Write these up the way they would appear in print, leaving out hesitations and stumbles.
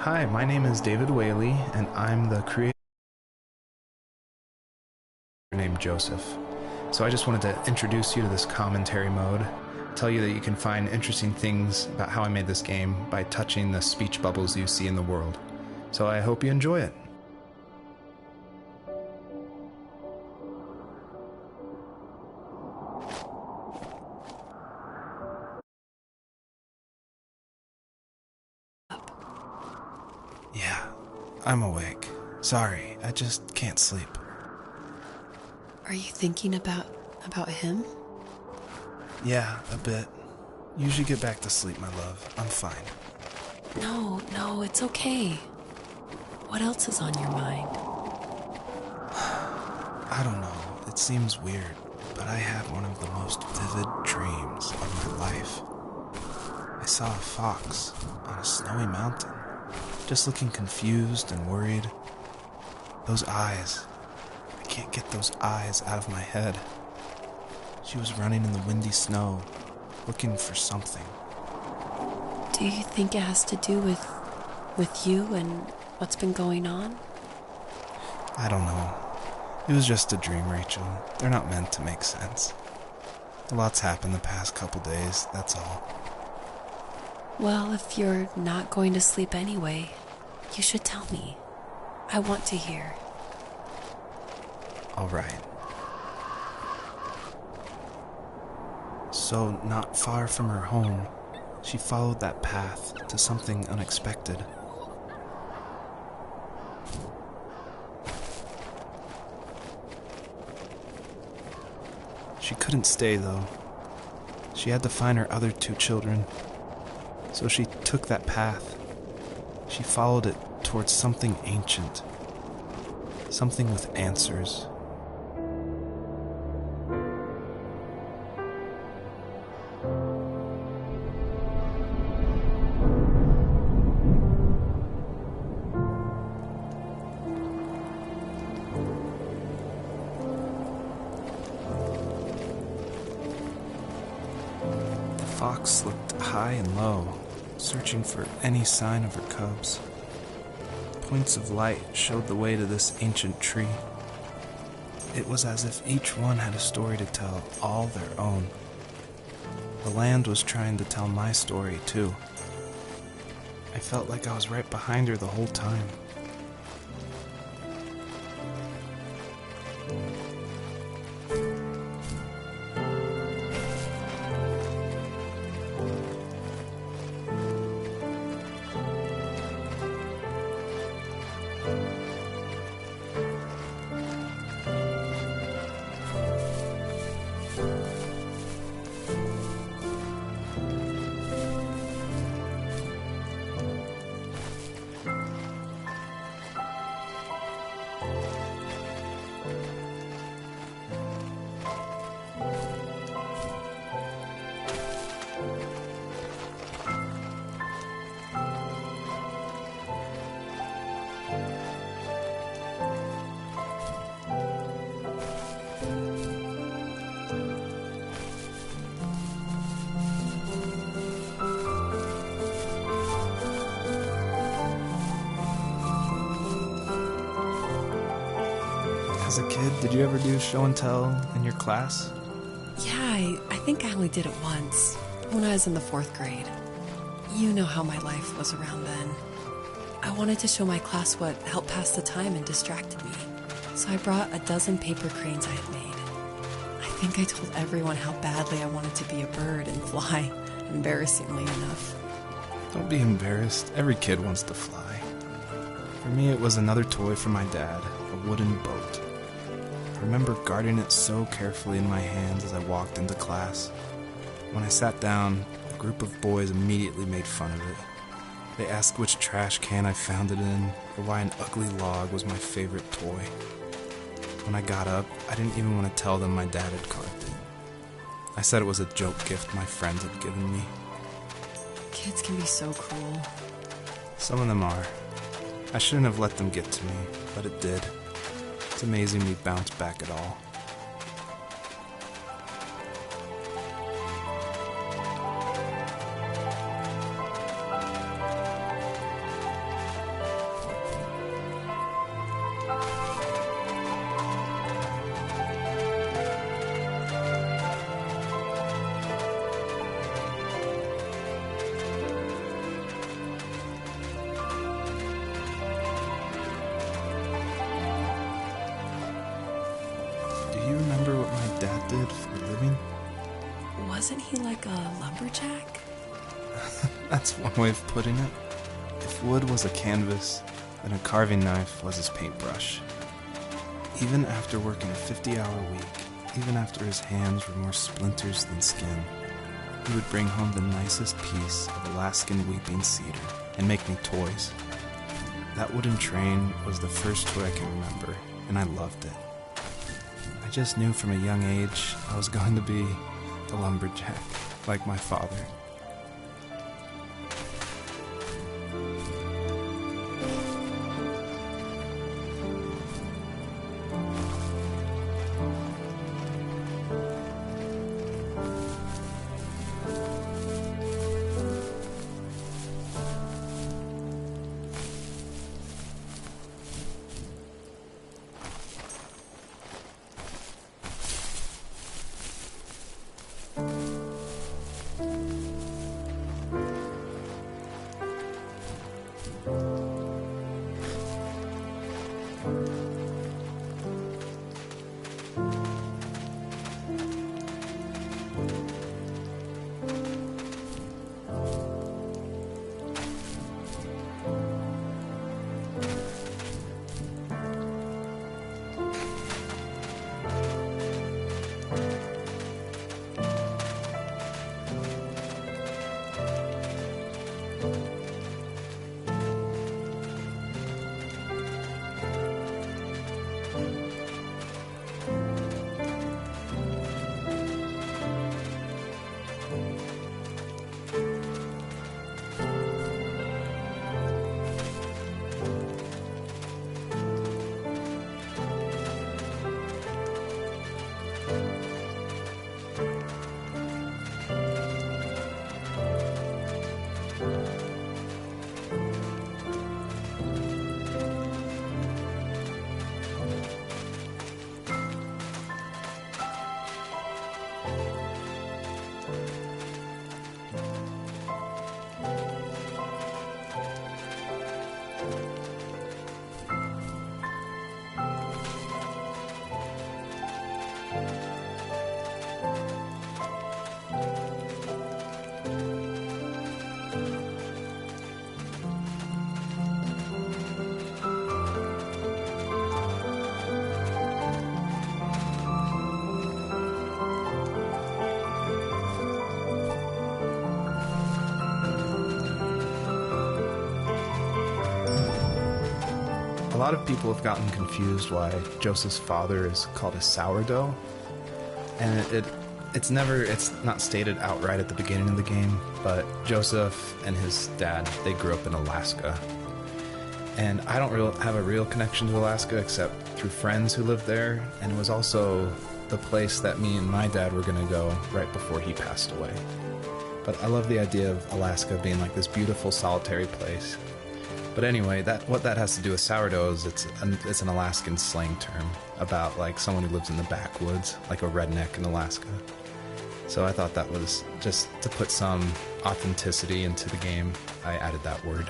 Hi, my name is David Whaley, and I'm the creator named Joseph. So I just wanted to introduce you to this commentary mode, tell you that you can find interesting things about how I made this game by touching the speech bubbles you see in the world. So I hope you enjoy it. Yeah, I'm awake. Sorry, I just can't sleep. Are you thinking about him? Yeah, a bit. You should get back to sleep, my love. I'm fine. No, it's okay. What else is on your mind? I don't know. It seems weird, but I had one of the most vivid dreams of my life. I saw a fox on a snowy mountain, just looking confused and worried. Those eyes. I can't get those eyes out of my head. She was running in the windy snow, looking for something. Do you think it has to do with you and what's been going on? I don't know. It was just a dream, Rachel. They're not meant to make sense. A lot's happened the past couple days, that's all. Well, if you're not going to sleep anyway, you should tell me. I want to hear. All right. So, not far from her home, she followed that path to something unexpected. She couldn't stay, though. She had to find her other two children. So she took that path. She followed it towards something ancient. Something with answers. The fox looked high and low, searching for any sign of her cubs. Points of light showed the way to this ancient tree. It was as if each one had a story to tell, all their own. The land was trying to tell my story, too. I felt like I was right behind her the whole time. As a kid, did you ever do show and tell in your class? Yeah, I think I only did it once, when I was in the 4th grade. You know how my life was around then. I wanted to show my class what helped pass the time and distracted me. So I brought a dozen paper cranes I had made. I think I told everyone how badly I wanted to be a bird and fly, embarrassingly enough. Don't be embarrassed. Every kid wants to fly. For me, it was another toy from my dad, a wooden boat. I remember guarding it so carefully in my hands as I walked into class. When I sat down, a group of boys immediately made fun of it. They asked which trash can I found it in, or why an ugly log was my favorite toy. When I got up, I didn't even want to tell them my dad had carved it. I said it was a joke gift my friends had given me. Kids can be so cruel. Some of them are. I shouldn't have let them get to me, but it did. It's amazing we bounced back at all. Wasn't he like a lumberjack? That's one way of putting it. If wood was a canvas, then a carving knife was his paintbrush. Even after working a 50-hour week, even after his hands were more splinters than skin, he would bring home the nicest piece of Alaskan weeping cedar and make me toys. That wooden train was the first toy I can remember, and I loved it. I just knew from a young age I was going to be a lumberjack, like my father. A lot of people have gotten confused why Joseph's father is called a sourdough, and it's not stated outright at the beginning of the game, but Joseph and his dad, they grew up in Alaska, and I don't have a real connection to Alaska except through friends who lived there, and it was also the place that me and my dad were going to go right before he passed away. But I love the idea of Alaska being like this beautiful solitary place. But anyway, what that has to do with sourdough is it's an Alaskan slang term about like someone who lives in the backwoods, like a redneck in Alaska. So I thought that was just to put some authenticity into the game, I added that word.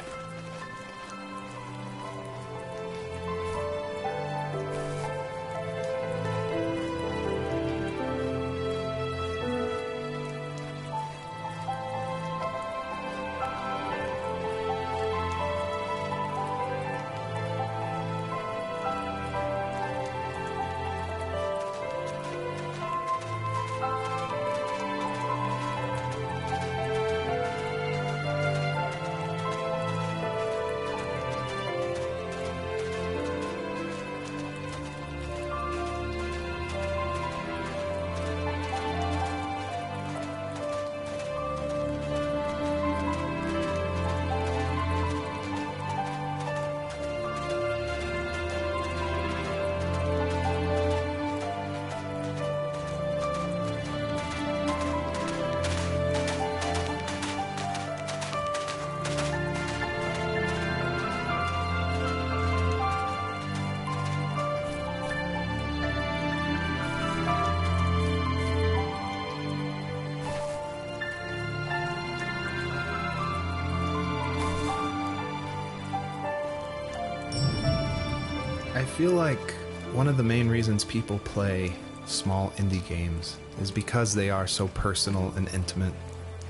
I feel like one of the main reasons people play small indie games is because they are so personal and intimate.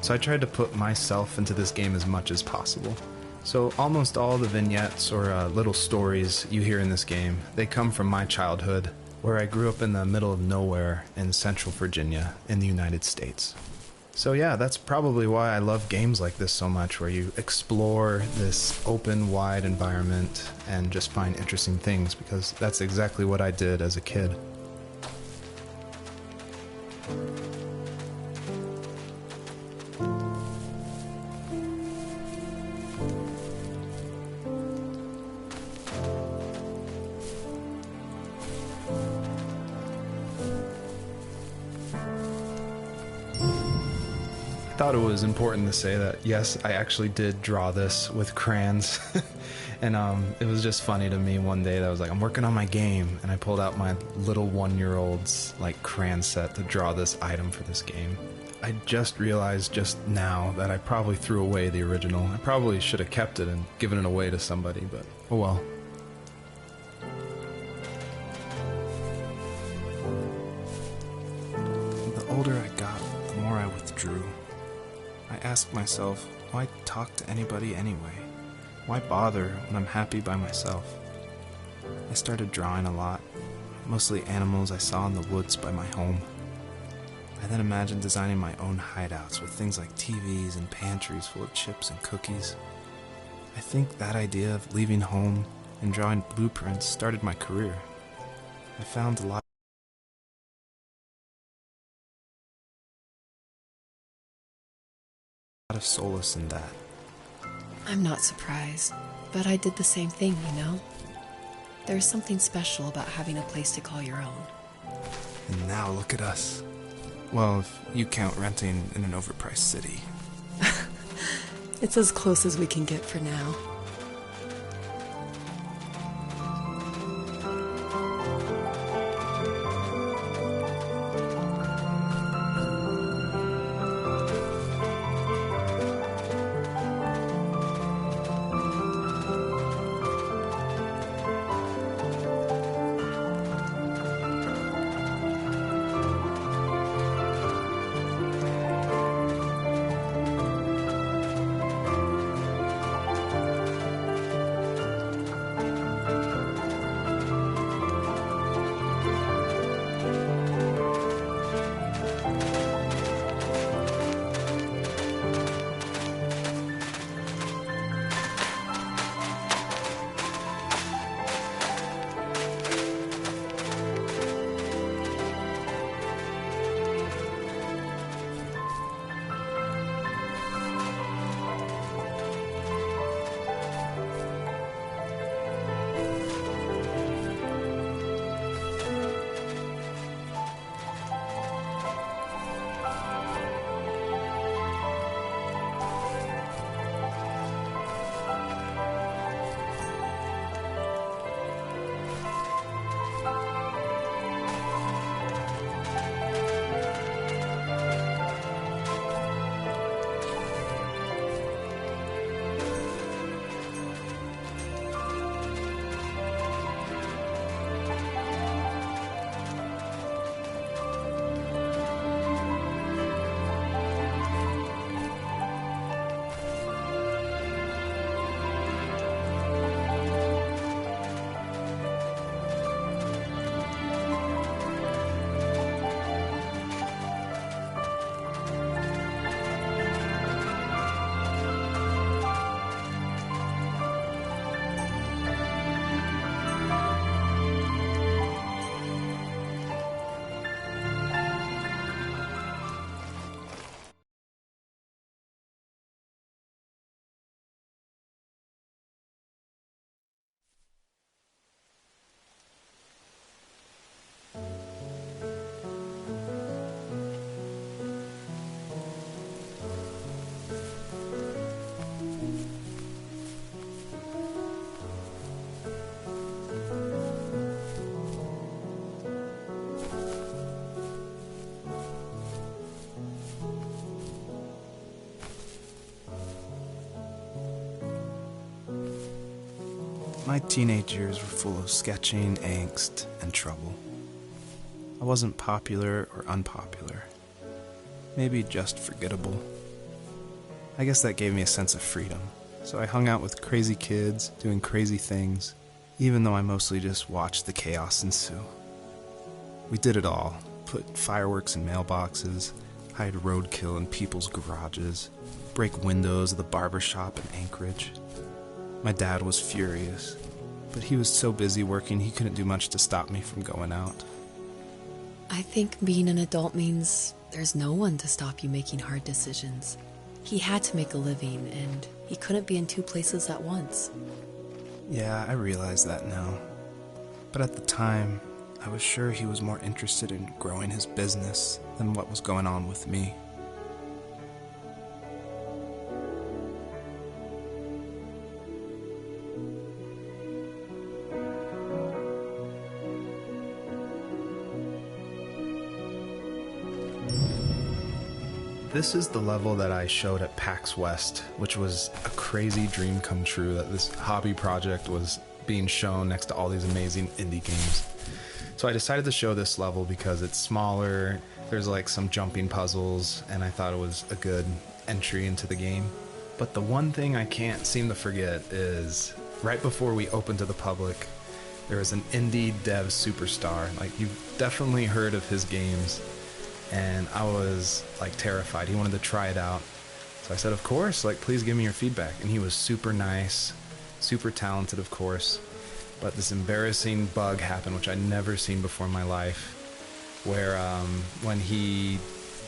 So I tried to put myself into this game as much as possible. So almost all the vignettes or little stories you hear in this game, they come from my childhood, where I grew up in the middle of nowhere in Central Virginia in the United States. So yeah, that's probably why I love games like this so much, where you explore this open, wide environment and just find interesting things, because that's exactly what I did as a kid. I thought it was important to say that, yes, I actually did draw this with crayons. And it was just funny to me one day that I was like, I'm working on my game, and I pulled out my little one-year-old's like crayon set to draw this item for this game. I just realized just now that I probably threw away the original. I probably should have kept it and given it away to somebody, but oh well. The older I got, the more I withdrew. I asked myself, why talk to anybody anyway? Why bother when I'm happy by myself? I started drawing a lot, mostly animals I saw in the woods by my home. I then imagined designing my own hideouts with things like TVs and pantries full of chips and cookies. I think that idea of leaving home and drawing blueprints started my career. I found a lot of solace in that. I'm not surprised, but I did the same thing, you know? There's something special about having a place to call your own. And now look at us. Well, if you count renting in an overpriced city. It's as close as we can get for now. My teenage years were full of sketching, angst, and trouble. I wasn't popular or unpopular. Maybe just forgettable. I guess that gave me a sense of freedom. So I hung out with crazy kids, doing crazy things, even though I mostly just watched the chaos ensue. We did it all. Put fireworks in mailboxes, hide roadkill in people's garages, break windows of the barber shop in Anchorage. My dad was furious, but he was so busy working he couldn't do much to stop me from going out. I think being an adult means there's no one to stop you making hard decisions. He had to make a living, and he couldn't be in two places at once. Yeah, I realize that now. But at the time, I was sure he was more interested in growing his business than what was going on with me. This is the level that I showed at PAX West, which was a crazy dream come true that this hobby project was being shown next to all these amazing indie games. So I decided to show this level because it's smaller, there's like some jumping puzzles, and I thought it was a good entry into the game. But the one thing I can't seem to forget is right before we opened to the public, there was an indie dev superstar. Like, you've definitely heard of his games. And I was like terrified. He wanted to try it out. So I said, of course, like, please give me your feedback. And he was super nice, super talented, of course. But this embarrassing bug happened, which I'd never seen before in my life, where when he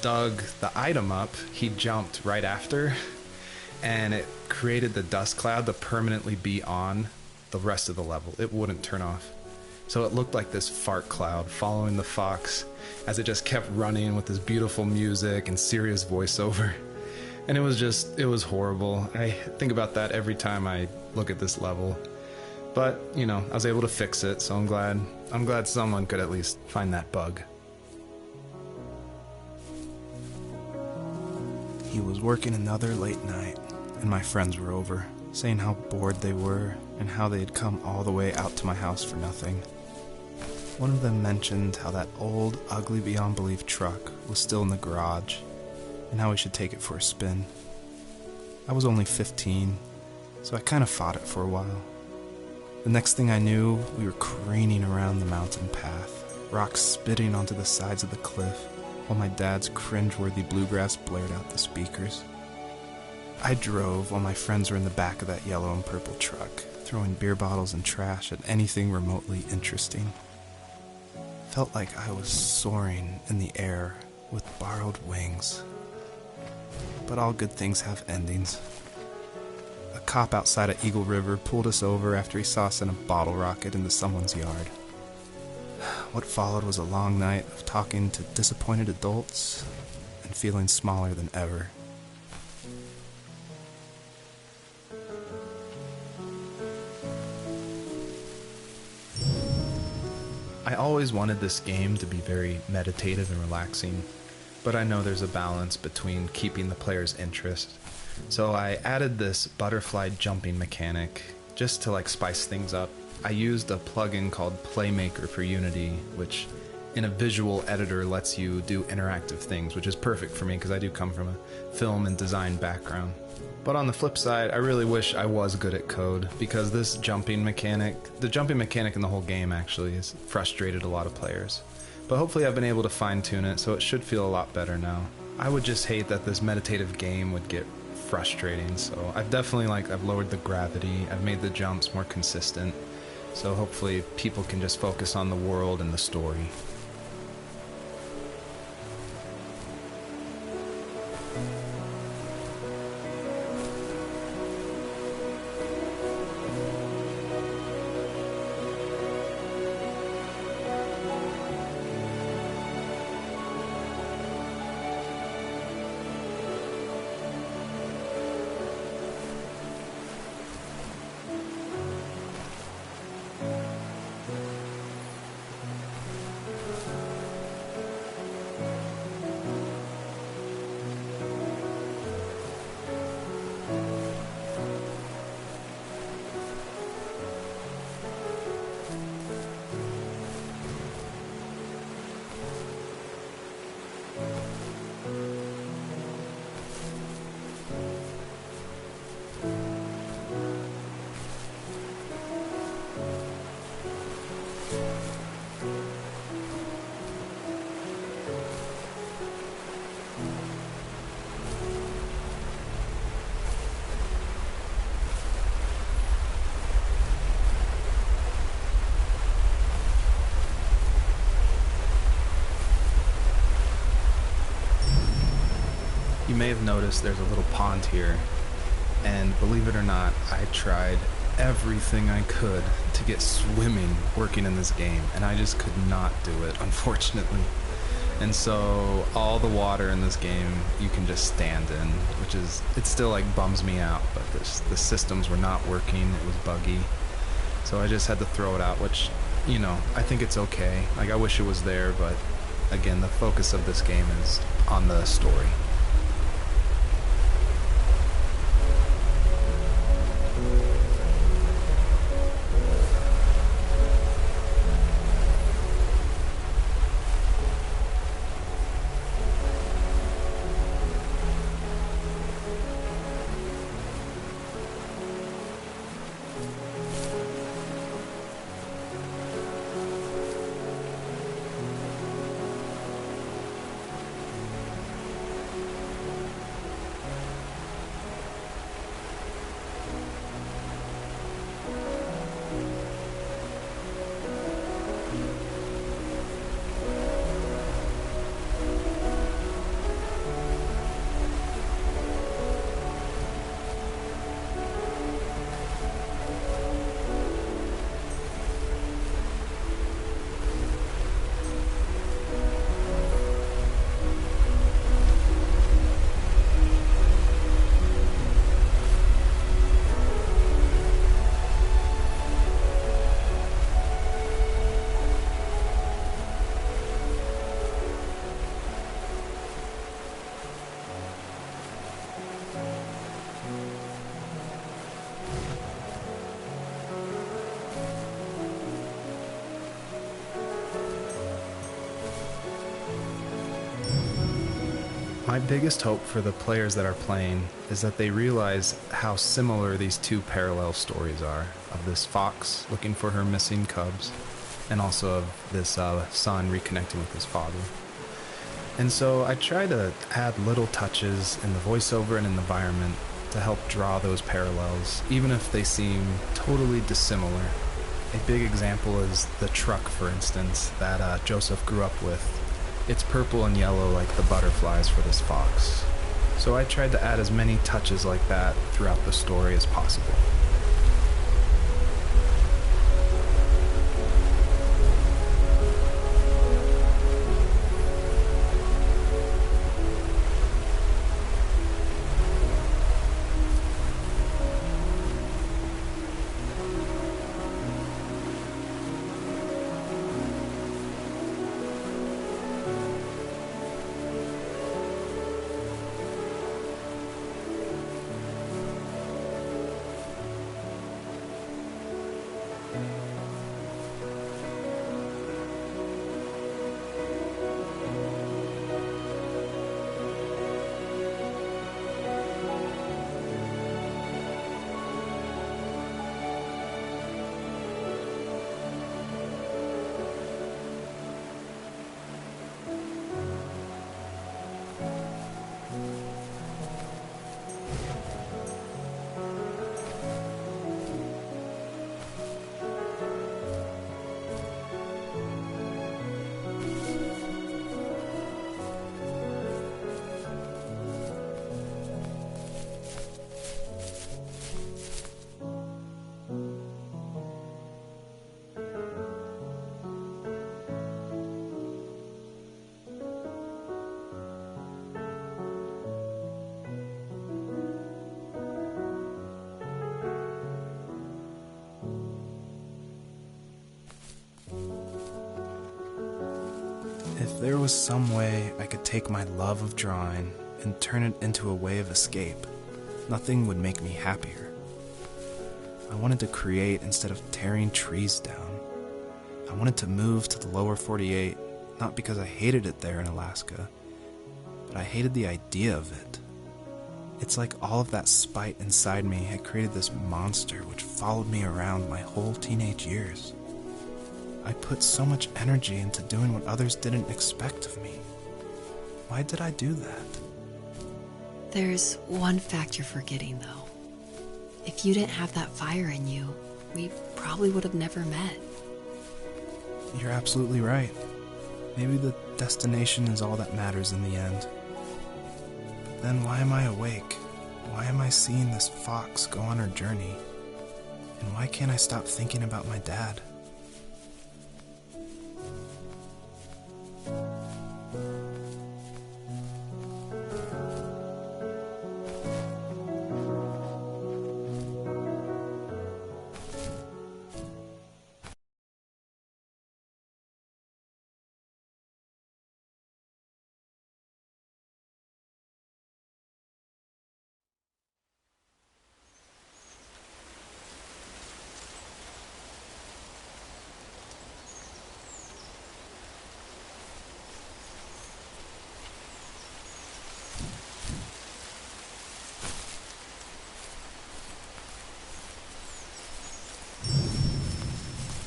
dug the item up, he jumped right after, and it created the dust cloud to permanently be on the rest of the level. It wouldn't turn off. So it looked like this fart cloud following the fox as it just kept running with this beautiful music and serious voiceover. And it was horrible. I think about that every time I look at this level. But, you know, I was able to fix it, so I'm glad someone could at least find that bug. He was working another late night, and my friends were over, saying how bored they were and how they had come all the way out to my house for nothing. One of them mentioned how that old, ugly beyond belief truck was still in the garage, and how we should take it for a spin. I was only 15, so I kind of fought it for a while. The next thing I knew, we were careening around the mountain path, rocks spitting onto the sides of the cliff, while my dad's cringeworthy bluegrass blared out the speakers. I drove while my friends were in the back of that yellow and purple truck, throwing beer bottles and trash at anything remotely interesting. Felt like I was soaring in the air with borrowed wings. But all good things have endings. A cop outside of Eagle River pulled us over after he saw us send a bottle rocket into someone's yard. What followed was a long night of talking to disappointed adults and feeling smaller than ever. I always wanted this game to be very meditative and relaxing, but I know there's a balance between keeping the player's interest. So I added this butterfly jumping mechanic just to like spice things up. I used a plugin called Playmaker for Unity, which in a visual editor lets you do interactive things, which is perfect for me because I do come from a film and design background. But on the flip side, I really wish I was good at code, because this jumping mechanic, the jumping mechanic in the whole game actually has frustrated a lot of players. But hopefully I've been able to fine-tune it, so it should feel a lot better now. I would just hate that this meditative game would get frustrating, so I've definitely I've lowered the gravity, I've made the jumps more consistent, so hopefully people can just focus on the world and the story. You may have noticed there's a little pond here, and believe it or not, I tried everything I could to get swimming working in this game, and I just could not do it, unfortunately. And so all the water in this game you can just stand in, which is, it still like bums me out, but the systems were not working, it was buggy. So I just had to throw it out, which, you know, I think it's okay. Like, I wish it was there, but again, the focus of this game is on the story. My biggest hope for the players that are playing is that they realize how similar these two parallel stories are, of this fox looking for her missing cubs, and also of this son reconnecting with his father. And so I try to add little touches in the voiceover and in the environment to help draw those parallels, even if they seem totally dissimilar. A big example is the truck, for instance, that Joseph grew up with. It's purple and yellow like the butterflies for this fox. So I tried to add as many touches like that throughout the story as possible. If there was some way I could take my love of drawing and turn it into a way of escape, nothing would make me happier. I wanted to create instead of tearing trees down. I wanted to move to the lower 48, not because I hated it there in Alaska, but I hated the idea of it. It's like all of that spite inside me had created this monster which followed me around my whole teenage years. I put so much energy into doing what others didn't expect of me. Why did I do that? There's one fact you're forgetting, though. If you didn't have that fire in you, we probably would have never met. You're absolutely right. Maybe the destination is all that matters in the end. But Then why am I awake? Why am I seeing this fox go on her journey? And why can't I stop thinking about my dad?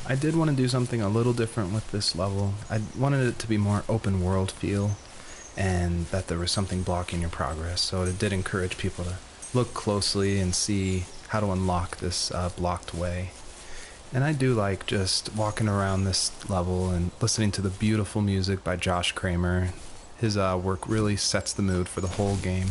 I did want to do something a little different with this level. I wanted it to be more open world feel, and that there was something blocking your progress, so it did encourage people to look closely and see how to unlock this blocked way. And I do like just walking around this level and listening to the beautiful music by Josh Kramer. His work really sets the mood for the whole game.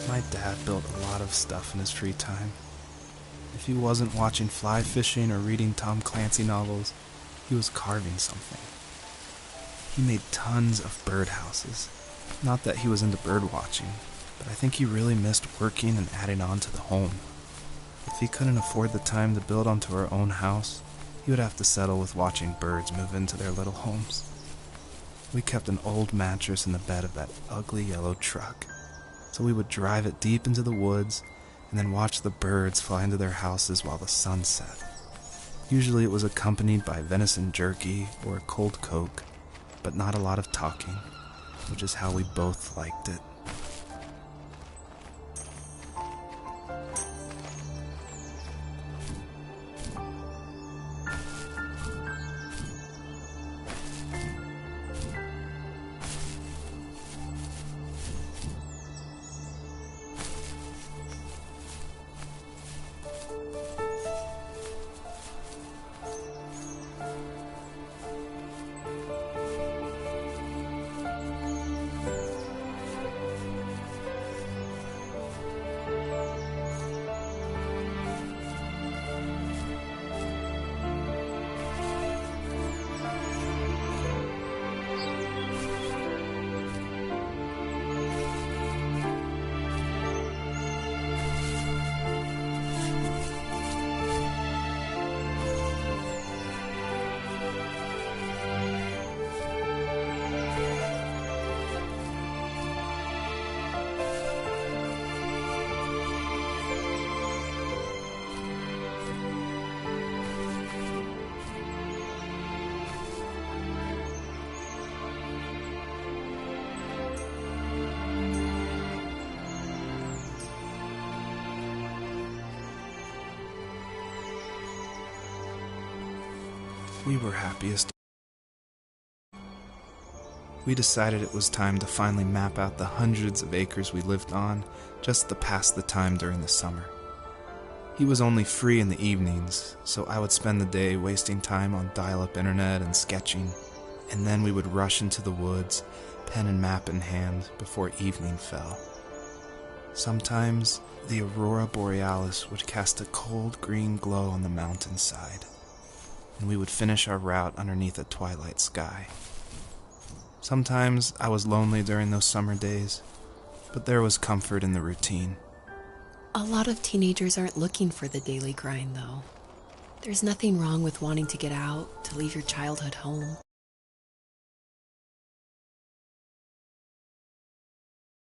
My dad built a lot of stuff in his free time. If he wasn't watching fly fishing or reading Tom Clancy novels, he was carving something. He made tons of birdhouses. Not that he was into bird watching, but I think he really missed working and adding on to the home. If he couldn't afford the time to build onto our own house, he would have to settle with watching birds move into their little homes. We kept an old mattress in the bed of that ugly yellow truck, so we would drive it deep into the woods and then watch the birds fly into their houses while the sun set. Usually it was accompanied by venison jerky or a cold Coke, but not a lot of talking, which is how we both liked it. We were happiest. We decided it was time to finally map out the hundreds of acres we lived on just to pass the time during the summer. He was only free in the evenings, so I would spend the day wasting time on dial-up internet and sketching, and then we would rush into the woods, pen and map in hand, before evening fell. Sometimes the aurora borealis would cast a cold green glow on the mountainside, and we would finish our route underneath a twilight sky. Sometimes I was lonely during those summer days, but there was comfort in the routine. A lot of teenagers aren't looking for the daily grind, though. There's nothing wrong with wanting to get out, to leave your childhood home.